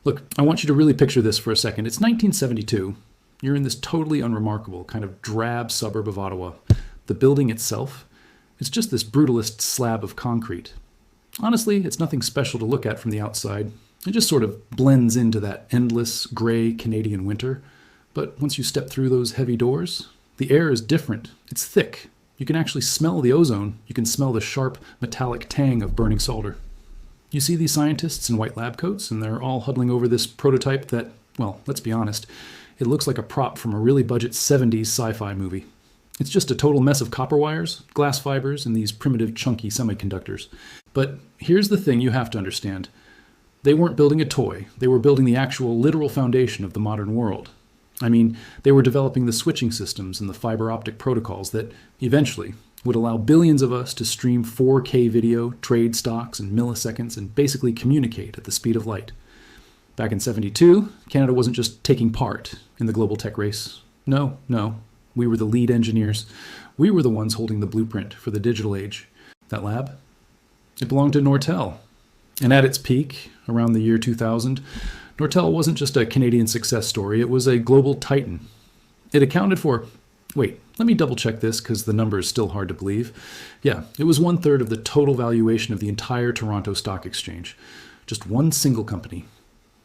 Look, I want you to really picture this for a second. It's 1972. You're in this totally unremarkable, kind of drab suburb of Ottawa. The building itself, it's just this brutalist slab of concrete. Honestly, it's nothing special to look at from the outside. It just sort of blends into that endless, gray Canadian winter. But once you step through those heavy doors, the air is different. It's thick. You can actually smell the ozone. You can smell the sharp, metallic tang of burning solder. You see these scientists in white lab coats, and they're all huddling over this prototype that, well, let's be honest, it looks like a prop from a really budget 70s sci-fi movie. It's just a total mess of copper wires, glass fibers, and these primitive, chunky semiconductors. But here's the thing you have to understand. They weren't building a toy. They were building the actual, literal foundation of the modern world. I mean, they were developing the switching systems and the fiber optic protocols that, eventually, would allow billions of us to stream 4K video, trade stocks in milliseconds, and basically communicate at the speed of light. Back in '72, Canada wasn't just taking part in the global tech race. No. We were the lead engineers. We were the ones holding the blueprint for the digital age. That lab? It belonged to Nortel. And at its peak, around the year 2000, Nortel wasn't just a Canadian success story, it was a global titan. It accounted for, wait, let me double check this because the number is still hard to believe. Yeah, it was 1/3 of the total valuation of the entire Toronto Stock Exchange. Just one single company.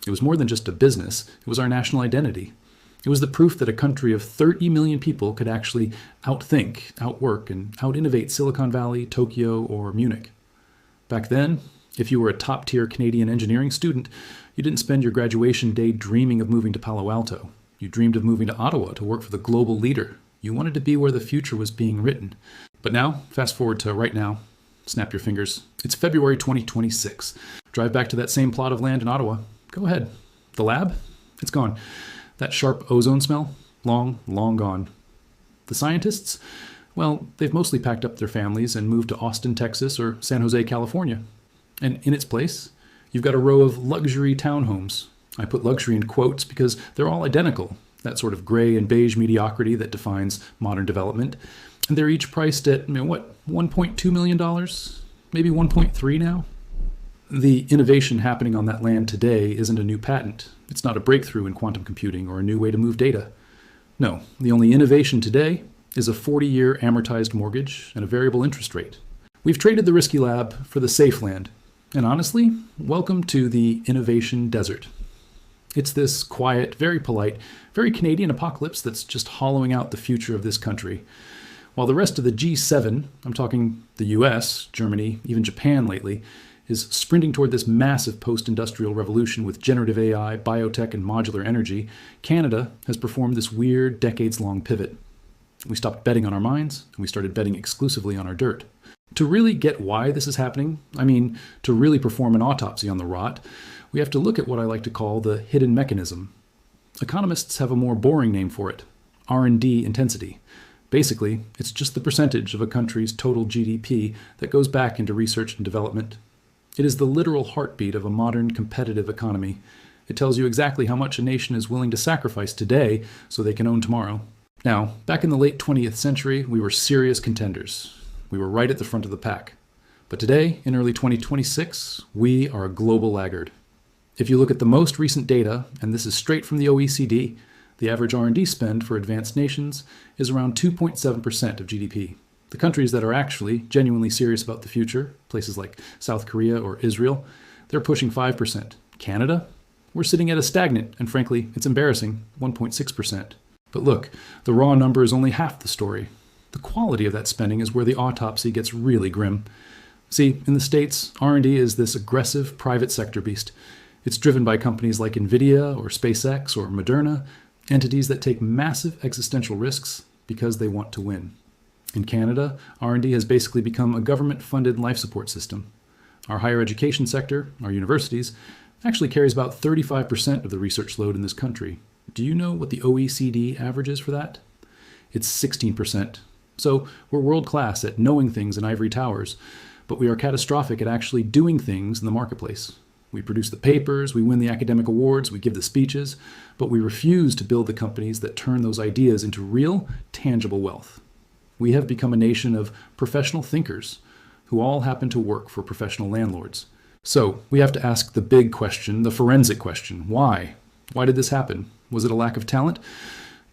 It was more than just a business, it was our national identity. It was the proof that a country of 30 million people could actually outthink, outwork, and out-innovate Silicon Valley, Tokyo, or Munich. Back then, if you were a top-tier Canadian engineering student, you didn't spend your graduation day dreaming of moving to Palo Alto. You dreamed of moving to Ottawa to work for the global leader. You wanted to be where the future was being written. But now, fast forward to right now. Snap your fingers. It's February 2026. Drive back to that same plot of land in Ottawa. Go ahead. The lab? It's gone. That sharp ozone smell? Long gone. The scientists? Well, they've mostly packed up their families and moved to Austin, Texas, or San Jose, California. And in its place, you've got a row of luxury townhomes. I put luxury in quotes because they're all identical, that sort of gray and beige mediocrity that defines modern development. And they're each priced at, $1.2 million? Maybe 1.3 now? The innovation happening on that land today isn't a new patent. It's not a breakthrough in quantum computing or a new way to move data. No, the only innovation today is a 40-year amortized mortgage and a variable interest rate. We've traded the risky lab for the safe land. And honestly, welcome to the innovation desert. It's this quiet, very polite, very Canadian apocalypse that's just hollowing out the future of this country. While the rest of the G7, I'm talking the US, Germany, even Japan lately, is sprinting toward this massive post-industrial revolution with generative AI, biotech, and modular energy, Canada has performed this weird, decades-long pivot. We stopped betting on our mines, and we started betting exclusively on our dirt. To really get why this is happening, to really perform an autopsy on the rot, we have to look at what I like to call the hidden mechanism. Economists have a more boring name for it, R&D intensity. Basically, it's just the percentage of a country's total GDP that goes back into research and development. It is the literal heartbeat of a modern competitive economy. It tells you exactly how much a nation is willing to sacrifice today so they can own tomorrow. Now, back in the late 20th century, we were serious contenders. We were right at the front of the pack. But today, in early 2026, we are a global laggard. If you look at the most recent data, and this is straight from the OECD, the average R&D spend for advanced nations is around 2.7% of GDP. The countries that are actually genuinely serious about the future, places like South Korea or Israel, they're pushing 5%. Canada? We're sitting at a stagnant, and frankly, it's embarrassing, 1.6%. But look, the raw number is only half the story. The quality of that spending is where the autopsy gets really grim. See, in the States, R&D is this aggressive private sector beast. It's driven by companies like NVIDIA or SpaceX or Moderna, entities that take massive existential risks because they want to win. In Canada, R&D has basically become a government-funded life support system. Our higher education sector, our universities, actually carries about 35% of the research load in this country. Do you know what the OECD average is for that? It's 16%. So we're world-class at knowing things in ivory towers, but we are catastrophic at actually doing things in the marketplace. We produce the papers, we win the academic awards, we give the speeches, but we refuse to build the companies that turn those ideas into real, tangible wealth. We have become a nation of professional thinkers who all happen to work for professional landlords. So we have to ask the big question, the forensic question. Why? Why did this happen? Was it a lack of talent?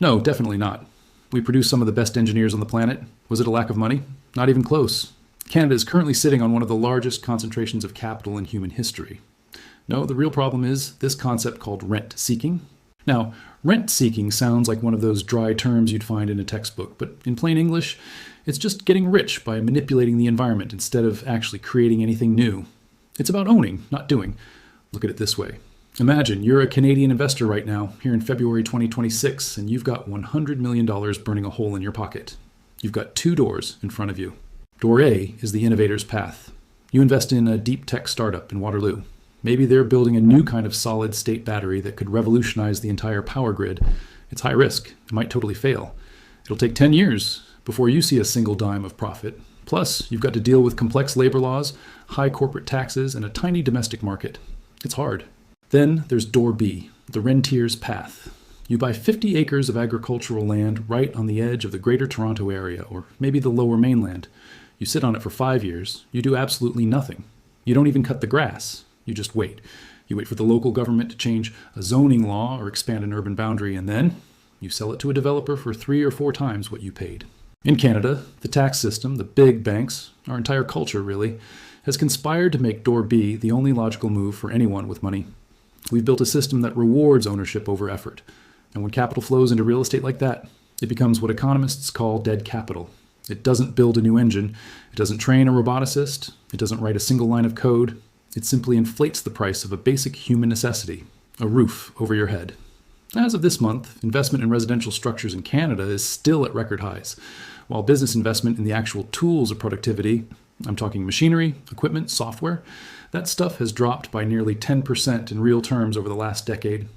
No, definitely not. We produce some of the best engineers on the planet. Was it a lack of money? Not even close. Canada is currently sitting on one of the largest concentrations of capital in human history. No, the real problem is this concept called rent-seeking. Now, rent-seeking sounds like one of those dry terms you'd find in a textbook, but in plain English, it's just getting rich by manipulating the environment instead of actually creating anything new. It's about owning, not doing. Look at it this way. Imagine you're a Canadian investor right now, here in February 2026, and you've got $100 million burning a hole in your pocket. You've got two doors in front of you. Door A is the innovator's path. You invest in a deep tech startup in Waterloo. Maybe they're building a new kind of solid-state battery that could revolutionize the entire power grid. It's high risk. It might totally fail. It'll take 10 years before you see a single dime of profit. Plus, you've got to deal with complex labor laws, high corporate taxes, and a tiny domestic market. It's hard. Then there's Door B, the rentier's path. You buy 50 acres of agricultural land right on the edge of the Greater Toronto Area, or maybe the Lower Mainland. You sit on it for 5 years. You do absolutely nothing. You don't even cut the grass. You just wait. You wait for the local government to change a zoning law or expand an urban boundary, and then you sell it to a developer for 3 or 4 times what you paid. In Canada, the tax system, the big banks, our entire culture really, has conspired to make Door B the only logical move for anyone with money. We've built a system that rewards ownership over effort. And when capital flows into real estate like that, it becomes what economists call dead capital. It doesn't build a new engine. It doesn't train a roboticist. It doesn't write a single line of code. It simply inflates the price of a basic human necessity, a roof over your head. As of this month, investment in residential structures in Canada is still at record highs, while business investment in the actual tools of productivity, I'm talking machinery, equipment, software, that stuff has dropped by nearly 10% in real terms over the last decade.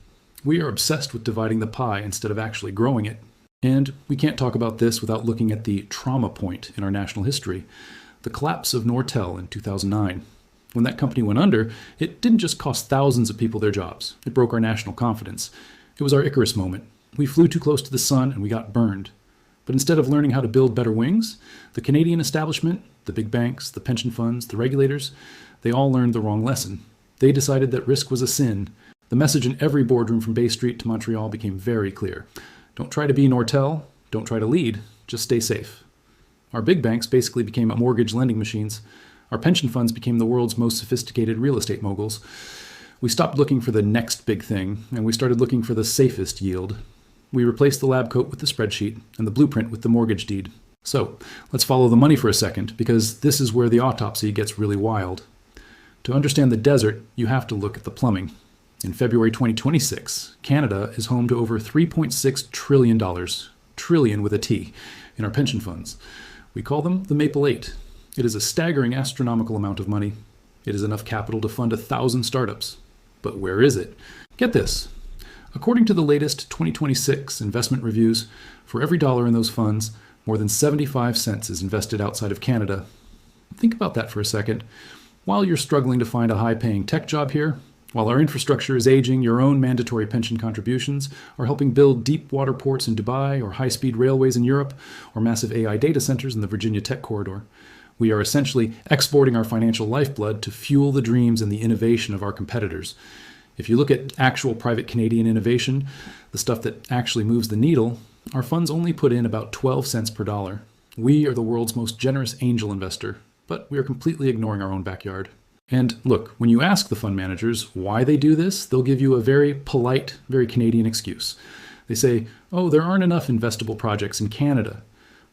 We are obsessed with dividing the pie instead of actually growing it. And we can't talk about this without looking at the trauma point in our national history, the collapse of Nortel in 2009. When that company went under, it didn't just cost thousands of people their jobs. It broke our national confidence. It was our Icarus moment. We flew too close to the sun and we got burned. But instead of learning how to build better wings, the Canadian establishment, the big banks, the pension funds, the regulators, they all learned the wrong lesson. They decided that risk was a sin. The message in every boardroom from Bay Street to Montreal became very clear. Don't try to be Nortel. Don't try to lead. Just stay safe. Our big banks basically became mortgage lending machines. Our pension funds became the world's most sophisticated real estate moguls. We stopped looking for the next big thing, and we started looking for the safest yield. We replaced the lab coat with the spreadsheet and the blueprint with the mortgage deed. So let's follow the money for a second, because this is where the autopsy gets really wild. To understand the desert, you have to look at the plumbing. In February 2026, Canada is home to over $3.6 trillion, trillion with a T, in our pension funds. We call them the Maple 8. It is a staggering astronomical amount of money. It is enough capital to fund 1,000 startups. But where is it? Get this. According to the latest 2026 investment reviews, for every dollar in those funds, more than 75 cents is invested outside of Canada. Think about that for a second. While you're struggling to find a high-paying tech job here, while our infrastructure is aging, your own mandatory pension contributions are helping build deep water ports in Dubai, or high-speed railways in Europe, or massive AI data centers in the Virginia Tech Corridor. We are essentially exporting our financial lifeblood to fuel the dreams and the innovation of our competitors. If you look at actual private Canadian innovation, the stuff that actually moves the needle, our funds only put in about 12 cents per dollar. We are the world's most generous angel investor, but we are completely ignoring our own backyard. And look, when you ask the fund managers why they do this, they'll give you a very polite, very Canadian excuse. They say, oh, there aren't enough investable projects in Canada.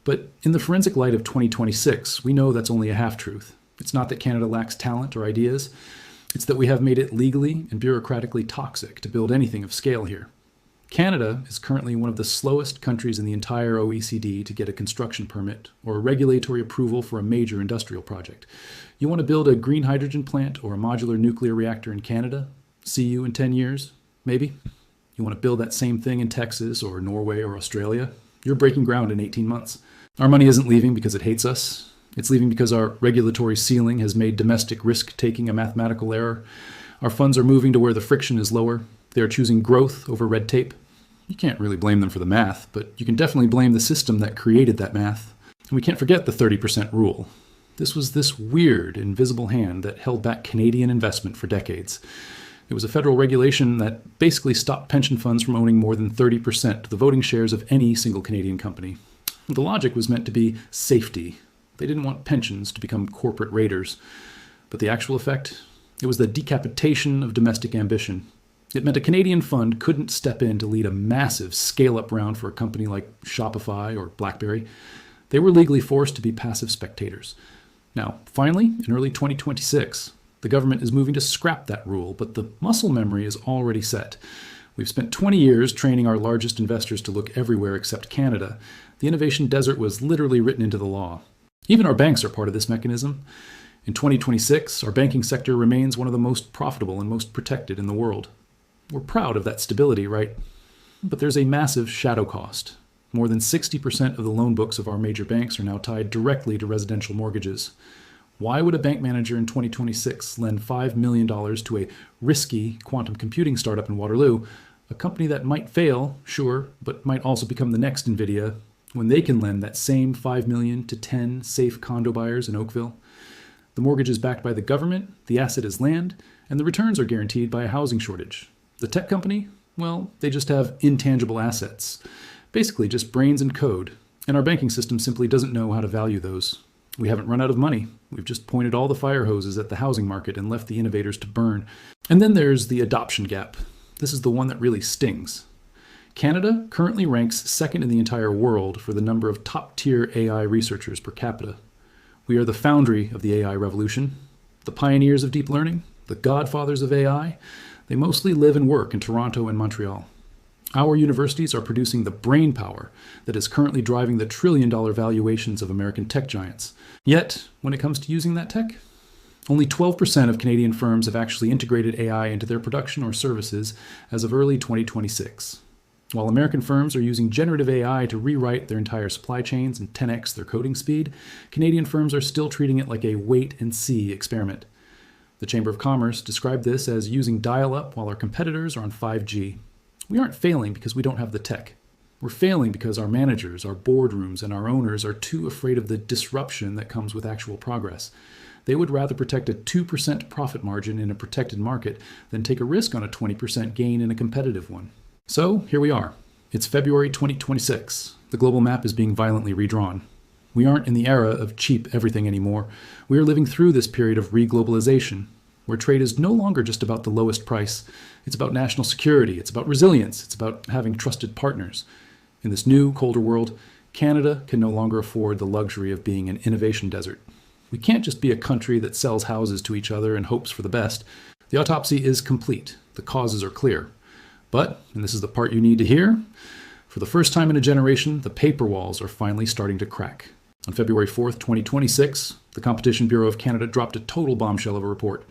But in the forensic light of 2026, we know that's only a half-truth. It's not that Canada lacks talent or ideas. It's that we have made it legally and bureaucratically toxic to build anything of scale here. Canada is currently one of the slowest countries in the entire OECD to get a construction permit or a regulatory approval for a major industrial project. You want to build a green hydrogen plant or a modular nuclear reactor in Canada? See you in 10 years? Maybe? You want to build that same thing in Texas or Norway or Australia? You're breaking ground in 18 months. Our money isn't leaving because it hates us. It's leaving because our regulatory ceiling has made domestic risk-taking a mathematical error. Our funds are moving to where the friction is lower. They are choosing growth over red tape. You can't really blame them for the math, but you can definitely blame the system that created that math. And we can't forget the 30% rule. This was this weird, invisible hand that held back Canadian investment for decades. It was a federal regulation that basically stopped pension funds from owning more than 30% of the voting shares of any single Canadian company. The logic was meant to be safety. They didn't want pensions to become corporate raiders. But the actual effect? It was the decapitation of domestic ambition. It meant a Canadian fund couldn't step in to lead a massive scale-up round for a company like Shopify or BlackBerry. They were legally forced to be passive spectators. Now, finally, in early 2026, the government is moving to scrap that rule, but the muscle memory is already set. We've spent 20 years training our largest investors to look everywhere except Canada. The innovation desert was literally written into the law. Even our banks are part of this mechanism. In 2026, our banking sector remains one of the most profitable and most protected in the world. We're proud of that stability, right? But there's a massive shadow cost. More than 60% of the loan books of our major banks are now tied directly to residential mortgages. Why would a bank manager in 2026 lend $5 million to a risky quantum computing startup in Waterloo, a company that might fail, sure, but might also become the next NVIDIA, when they can lend that same $5 million to 10 safe condo buyers in Oakville? The mortgage is backed by the government, the asset is land, and the returns are guaranteed by a housing shortage. The tech company? Well, they just have intangible assets. Basically just brains and code, and our banking system simply doesn't know how to value those. We haven't run out of money. We've just pointed all the fire hoses at the housing market and left the innovators to burn. And then there's the adoption gap. This is the one that really stings. Canada currently ranks second in the entire world for the number of top-tier AI researchers per capita. We are the foundry of the AI revolution, the pioneers of deep learning, the godfathers of AI. They mostly live and work in Toronto and Montreal. Our universities are producing the brain power that is currently driving the trillion-dollar valuations of American tech giants. Yet, when it comes to using that tech, only 12% of Canadian firms have actually integrated AI into their production or services as of early 2026. While American firms are using generative AI to rewrite their entire supply chains and 10x their coding speed, Canadian firms are still treating it like a wait-and-see experiment. The Chamber of Commerce described this as using dial-up while our competitors are on 5G. We aren't failing because we don't have the tech. We're failing because our managers, our boardrooms, and our owners are too afraid of the disruption that comes with actual progress. They would rather protect a 2% profit margin in a protected market than take a risk on a 20% gain in a competitive one. So here we are. It's February 2026. The global map is being violently redrawn. We aren't in the era of cheap everything anymore. We are living through this period of reglobalization, where trade is no longer just about the lowest price. It's about national security. It's about resilience. It's about having trusted partners. In this new, colder world, Canada can no longer afford the luxury of being an innovation desert. We can't just be a country that sells houses to each other and hopes for the best. The autopsy is complete. The causes are clear. But, and this is the part you need to hear, for the first time in a generation, the paper walls are finally starting to crack. On February 4th, 2026, the Competition Bureau of Canada dropped a total bombshell of a report.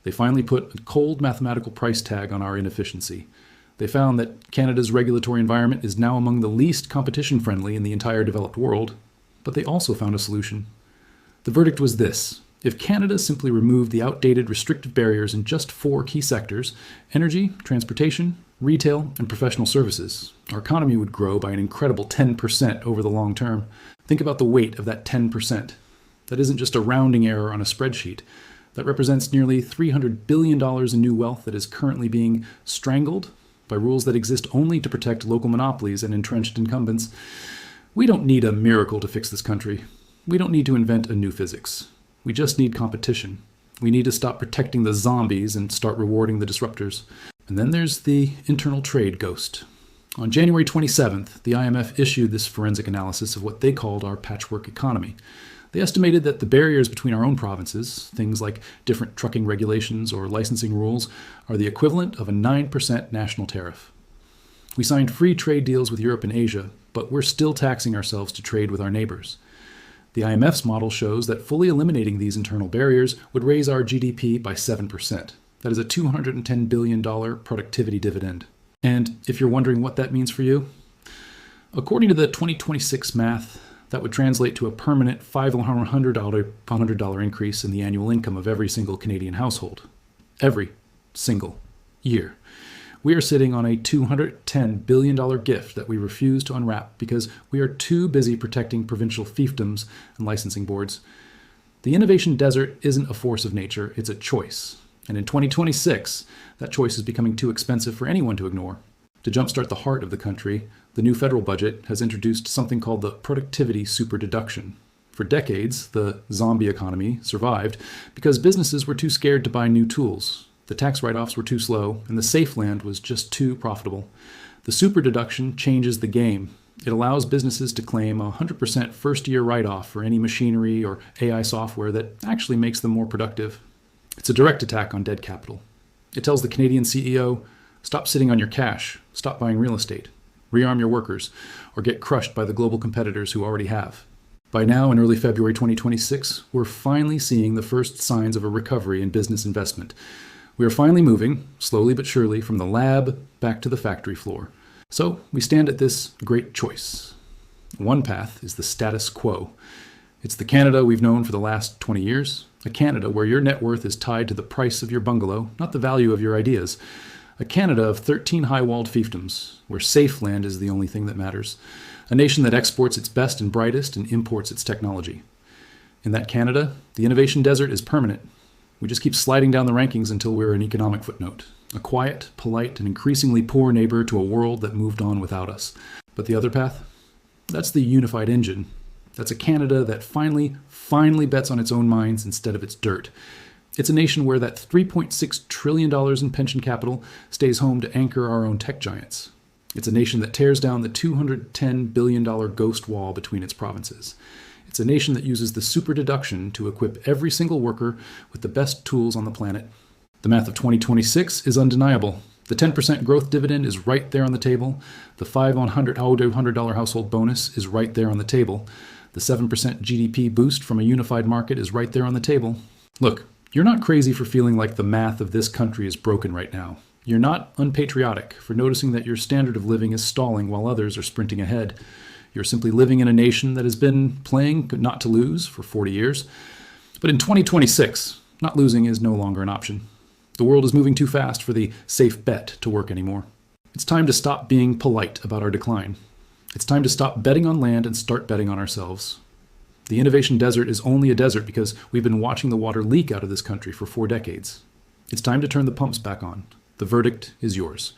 They finally put a cold mathematical price tag on our inefficiency. They found that Canada's regulatory environment is now among the least competition-friendly in the entire developed world, but they also found a solution. The verdict was this: if Canada simply removed the outdated restrictive barriers in just 4 key sectors, energy, transportation, retail, and professional services, our economy would grow by an incredible 10% over the long term. Think about the weight of that 10%. That isn't just a rounding error on a spreadsheet. That represents nearly $300 billion in new wealth that is currently being strangled by rules that exist only to protect local monopolies and entrenched incumbents. We don't need a miracle to fix this country. We don't need to invent a new physics. We just need competition. We need to stop protecting the zombies and start rewarding the disruptors. And then there's the internal trade ghost. On January 27th, the IMF issued this forensic analysis of what they called our patchwork economy. They estimated that the barriers between our own provinces, things like different trucking regulations or licensing rules, are the equivalent of a 9% national tariff. We signed free trade deals with Europe and Asia, but we're still taxing ourselves to trade with our neighbors. The IMF's model shows that fully eliminating these internal barriers would raise our GDP by 7%. That is a $210 billion productivity dividend. And if you're wondering what that means for you, according to the 2026 math, that would translate to a permanent $500 increase in the annual income of every single Canadian household. Every single year. We are sitting on a $210 billion gift that we refuse to unwrap because we are too busy protecting provincial fiefdoms and licensing boards. The innovation desert isn't a force of nature, it's a choice. And in 2026, that choice is becoming too expensive for anyone to ignore. To jumpstart the heart of the country, the new federal budget has introduced something called the productivity super-deduction. For decades, the zombie economy survived because businesses were too scared to buy new tools. The tax write-offs were too slow, and the safe land was just too profitable. The super-deduction changes the game. It allows businesses to claim a 100% first-year write-off for any machinery or AI software that actually makes them more productive. It's a direct attack on dead capital. It tells the Canadian CEO, stop sitting on your cash, stop buying real estate, rearm your workers, or get crushed by the global competitors who already have. By now, in early February 2026, we're finally seeing the first signs of a recovery in business investment. We are finally moving, slowly but surely, from the lab back to the factory floor. So we stand at this great choice. One path is the status quo. It's the Canada we've known for the last 20 years, a Canada where your net worth is tied to the price of your bungalow, not the value of your ideas. A Canada of 13 high-walled fiefdoms, where safe land is the only thing that matters. A nation that exports its best and brightest and imports its technology. In that Canada, the innovation desert is permanent. We just keep sliding down the rankings until we're an economic footnote. A quiet, polite, and increasingly poor neighbor to a world that moved on without us. But the other path? That's the unified engine. That's a Canada that finally bets on its own mines instead of its dirt. It's a nation where that $3.6 trillion in pension capital stays home to anchor our own tech giants. It's a nation that tears down the $210 billion ghost wall between its provinces. It's a nation that uses the super-deduction to equip every single worker with the best tools on the planet. The math of 2026 is undeniable. The 10% growth dividend is right there on the table. The $500 household bonus is right there on the table. The 7% GDP boost from a unified market is right there on the table. Look, you're not crazy for feeling like the math of this country is broken right now. You're not unpatriotic for noticing that your standard of living is stalling while others are sprinting ahead. You're simply living in a nation that has been playing not to lose for 40 years. But in 2026, not losing is no longer an option. The world is moving too fast for the safe bet to work anymore. It's time to stop being polite about our decline. It's time to stop betting on land and start betting on ourselves. The innovation desert is only a desert because we've been watching the water leak out of this country for 4 decades. It's time to turn the pumps back on. The verdict is yours.